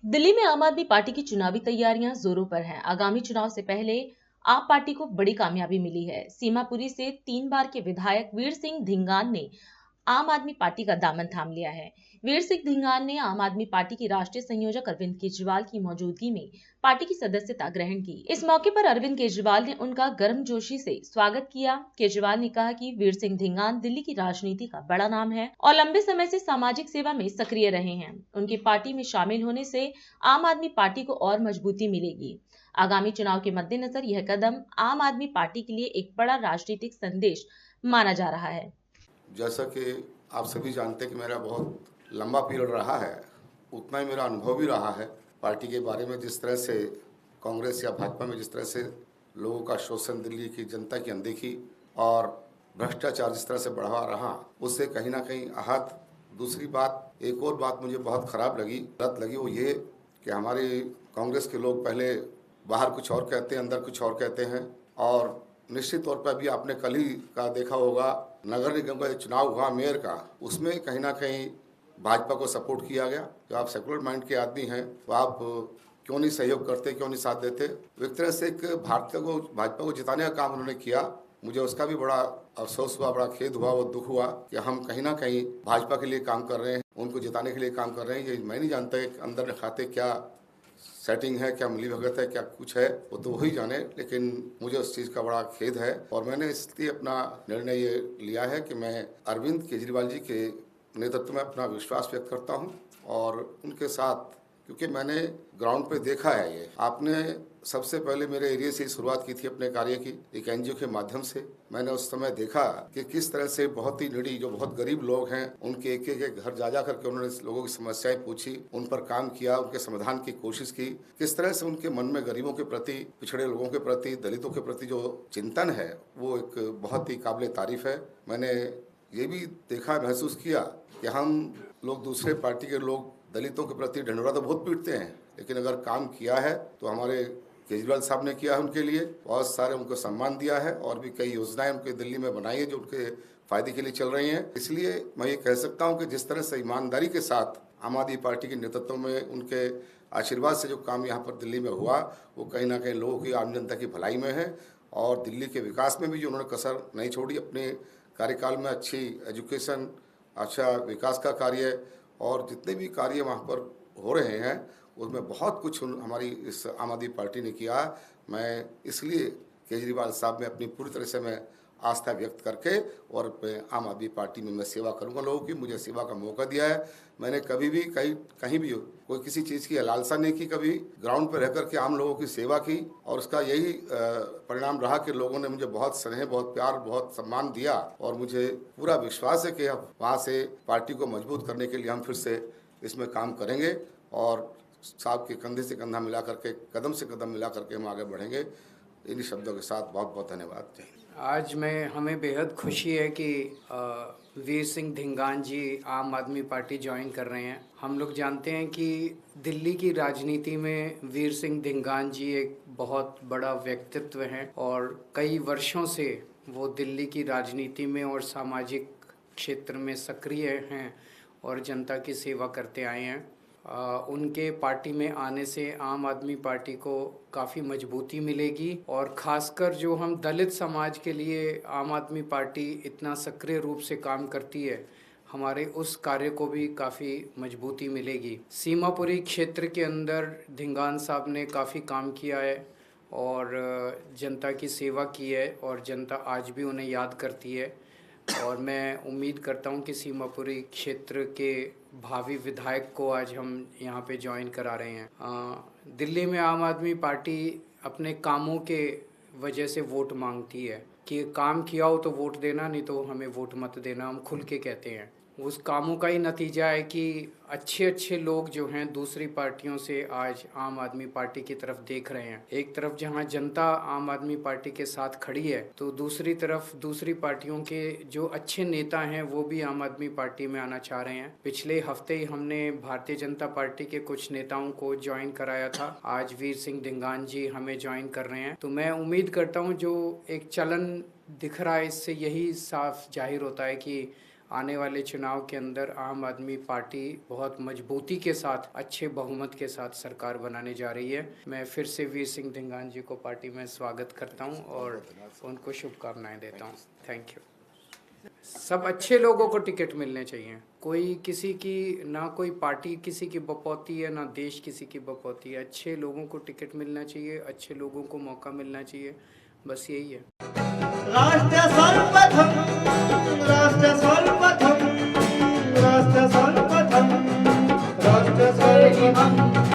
दिल्ली में आम आदमी पार्टी की चुनावी तैयारियां जोरों पर हैं। आगामी चुनाव से पहले आप पार्टी को बड़ी कामयाबी मिली है। सीमापुरी से 3 बार के विधायक वीर सिंह धिंगान ने आम आदमी पार्टी का दामन थाम लिया है। वीर सिंह धिंगान ने आम आदमी पार्टी की राष्ट्रीय संयोजक अरविंद केजरीवाल की मौजूदगी में पार्टी की सदस्यता ग्रहण की। इस मौके पर अरविंद केजरीवाल ने उनका गर्मजोशी से स्वागत किया। केजरीवाल ने कहा कि वीर सिंह धिंगान दिल्ली की राजनीति का बड़ा नाम है और लंबे समय से सामाजिक सेवा में सक्रिय रहे हैं। उनकी पार्टी में शामिल होने से आम आदमी पार्टी को और मजबूती मिलेगी। आगामी चुनाव के मद्देनजर यह कदम आम आदमी पार्टी के लिए एक बड़ा राजनीतिक संदेश माना जा रहा है। जैसा कि आप सभी जानते हैं कि मेरा बहुत लंबा पीरियड रहा है, उतना ही मेरा अनुभव भी रहा है पार्टी के बारे में। जिस तरह से कांग्रेस या भाजपा में जिस तरह से लोगों का शोषण, दिल्ली की जनता की अनदेखी और भ्रष्टाचार जिस तरह से बढ़ा रहा, उससे कहीं ना कहीं आहत। दूसरी बात, एक और बात मुझे बहुत ख़राब लगी, गलत लगी, वो ये कि हमारे कांग्रेस के लोग पहले बाहर कुछ और कहते हैं, अंदर कुछ और कहते हैं। और निश्चित तौर पर अभी आपने कल ही का देखा होगा, नगर निगम का चुनाव हुआ मेयर का, उसमें कहीं ना कहीं भाजपा को सपोर्ट किया गया। जो आप सेकुलर माइंड के आदमी हैं तो आप क्यों नहीं सहयोग करते, क्यों नहीं साथ देते। एक तरह से एक भाजपा को जिताने का काम उन्होंने किया। मुझे उसका भी बड़ा अफसोस हुआ, बड़ा खेद हुआ, वो दुख हुआ कि हम कहीं ना कहीं भाजपा के लिए काम कर रहे हैं, उनको जिताने के लिए काम कर रहे हैं। ये मैं नहीं जानता कि अंदर खाते क्या सेटिंग है, क्या मिली भगत है, क्या कुछ है, वो तो वही जाने। लेकिन मुझे उस चीज़ का बड़ा खेद है और मैंने इसलिए अपना निर्णय ये लिया है कि मैं अरविंद केजरीवाल जी के नेतृत्व में अपना विश्वास व्यक्त करता हूँ और उनके साथ, क्योंकि मैंने ग्राउंड पे देखा है। ये आपने सबसे पहले मेरे एरिया से शुरुआत की थी अपने कार्य की, एक एनजीओ के माध्यम से। मैंने उस समय देखा कि किस तरह से बहुत ही निडी, जो बहुत गरीब लोग हैं, उनके एक एक घर जा करके उन्होंने लोगों की समस्याएं पूछी, उन पर काम किया, उनके समाधान की कोशिश की। किस तरह से उनके मन में गरीबों के प्रति, पिछड़े लोगों के प्रति, दलितों के प्रति जो चिंतन है, वो एक बहुत ही काबिल तारीफ है। मैंने ये भी देखा, महसूस किया कि हम लोग, दूसरे पार्टी के लोग दलितों के प्रति ढंढोरा तो बहुत पीटते हैं, लेकिन अगर काम किया है तो हमारे केजरीवाल साहब ने किया है। उनके लिए बहुत सारे उनको सम्मान दिया है और भी कई योजनाएं उनके दिल्ली में बनाई है जो उनके फायदे के लिए चल रही हैं। इसलिए मैं ये कह सकता हूं कि जिस तरह से ईमानदारी के साथ आम आदमी पार्टी के नेतृत्व में, उनके आशीर्वाद से जो काम यहाँ पर दिल्ली में हुआ, वो कहीं ना कहीं लोगों की, आम जनता की भलाई में है। और दिल्ली के विकास में भी जो उन्होंने कसर नहीं छोड़ी अपने कार्यकाल में, अच्छी एजुकेशन, अच्छा विकास का कार्य और जितने भी कार्य वहाँ पर हो रहे हैं, उसमें बहुत कुछ हमारी इस आम आदमी पार्टी ने किया। मैं इसलिए केजरीवाल साहब में अपनी पूरी तरह से मैं आस्था व्यक्त करके और आम आदमी पार्टी में मैं सेवा करूंगा। लोगों की मुझे सेवा का मौका दिया है। मैंने कभी भी कहीं भी कोई किसी चीज़ की लालसा नहीं की, कभी ग्राउंड पर रह कर के आम लोगों की सेवा की और उसका यही परिणाम रहा कि लोगों ने मुझे बहुत स्नेह, बहुत प्यार, बहुत सम्मान दिया। और मुझे पूरा विश्वास है कि अब वहाँ से पार्टी को मजबूत करने के लिए हम फिर से इसमें काम करेंगे और साहब के कंधे से कंधा मिला करके, कदम से कदम मिला करके हम आगे बढ़ेंगे। इन्हीं शब्दों के साथ बहुत बहुत धन्यवाद। जय हिंद। आज हमें बेहद खुशी है कि वीर सिंह धिंगान जी आम आदमी पार्टी ज्वाइन कर रहे हैं। हम लोग जानते हैं कि दिल्ली की राजनीति में वीर सिंह धिंगान जी एक बहुत बड़ा व्यक्तित्व हैं और कई वर्षों से वो दिल्ली की राजनीति में और सामाजिक क्षेत्र में सक्रिय हैं और जनता की सेवा करते आए हैं। उनके पार्टी में आने से आम आदमी पार्टी को काफ़ी मजबूती मिलेगी और ख़ासकर जो हम दलित समाज के लिए आम आदमी पार्टी इतना सक्रिय रूप से काम करती है, हमारे उस कार्य को भी काफ़ी मजबूती मिलेगी। सीमापुरी क्षेत्र के अंदर धिंगान साहब ने काफ़ी काम किया है और जनता की सेवा की है और जनता आज भी उन्हें याद करती है। और मैं उम्मीद करता हूं कि सीमापुरी क्षेत्र के भावी विधायक को आज हम यहां पे ज्वाइन करा रहे हैं। दिल्ली में आम आदमी पार्टी अपने कामों के वजह से वोट मांगती है कि काम किया हो तो वोट देना, नहीं तो हमें वोट मत देना, हम खुल के कहते हैं। उस कामों का ही नतीजा है कि अच्छे अच्छे लोग जो हैं दूसरी पार्टियों से आज आम आदमी पार्टी की तरफ देख रहे हैं। एक तरफ जहां जनता आम आदमी पार्टी के साथ खड़ी है, तो दूसरी तरफ दूसरी पार्टियों के जो अच्छे नेता हैं वो भी आम आदमी पार्टी में आना चाह रहे हैं। पिछले हफ्ते ही हमने भारतीय जनता पार्टी के कुछ नेताओं को ज्वाइन कराया था। आज वीर सिंह धिंगान जी हमें ज्वाइन कर रहे हैं। तो मैं उम्मीद करता हूँ जो एक चलन दिख रहा है, इससे यही साफ जाहिर होता है कि आने वाले चुनाव के अंदर आम आदमी पार्टी बहुत मजबूती के साथ, अच्छे बहुमत के साथ सरकार बनाने जा रही है। मैं फिर से वीर सिंह धिंगान जी को पार्टी में स्वागत करता हूं और उनको शुभकामनाएं देता हूं। Thank you. सब अच्छे लोगों को टिकट मिलने चाहिए। कोई किसी की ना, कोई पार्टी किसी की बपौती है, ना देश किसी की बपौती है। अच्छे लोगों को टिकट मिलना चाहिए, अच्छे लोगों को मौका मिलना चाहिए, बस यही है। राष्ट्र